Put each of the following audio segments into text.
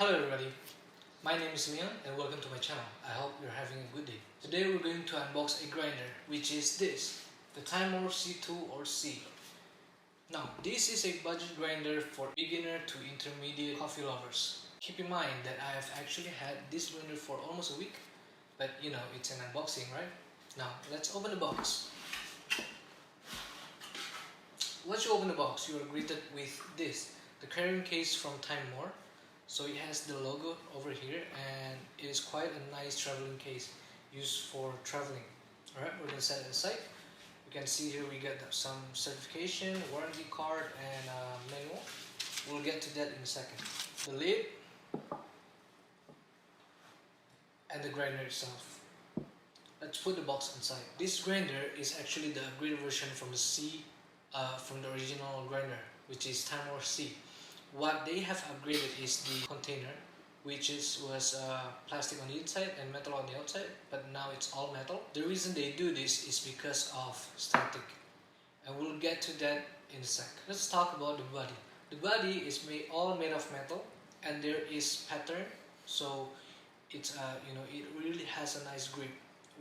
Hello everybody, my name is Leon and welcome to my channel. I hope you're having a good day. Today we're going to unbox a grinder, which is this, the Timemore C2 or C. Now, this is a budget grinder for beginner to intermediate coffee lovers. Keep in mind that I have actually had this grinder for almost a week, but you know, it's an unboxing, right? Now, let's open the box. Once you open the box, you are greeted with this, the carrying case from Timemore. So it has the logo over here and it is quite a nice traveling case used for traveling. Alright, we're going to set it aside. You can see here we got some certification, warranty card and manual. We'll get to that in a second. The lid and the grinder itself. Let's put the box inside. This grinder is actually the upgraded version from the C, from the original grinder, which is Timemore C. What they have upgraded is the container, which was plastic on the inside and metal on the outside, but now it's all metal. The reason they do this is because of static, and we'll get to that in a sec. Let's talk about the body. The body is all made of metal, and there is pattern, so it's it really has a nice grip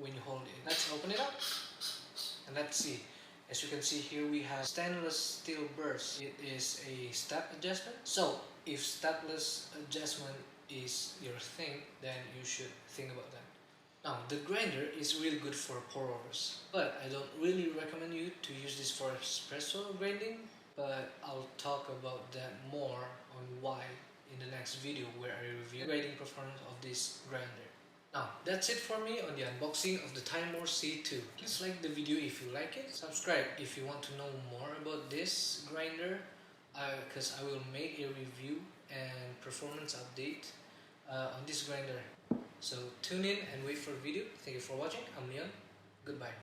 when you hold it. Let's open it up and let's see. As you can see here, we have stainless steel burst. It is a step adjustment. So if stepless adjustment is your thing, then you should think about that. Now, the grinder is really good for pour overs, but I don't really recommend you to use this for espresso grinding, but I'll talk about that more on why in the next video where I review the grinding performance of this grinder. Now, that's it for me on the unboxing of the Timemore C2. Please like the video if you like it. Subscribe if you want to know more about this grinder, because I will make a review and performance update on this grinder. So tune in and wait for the video. Thank you for watching. I'm Leon. Goodbye.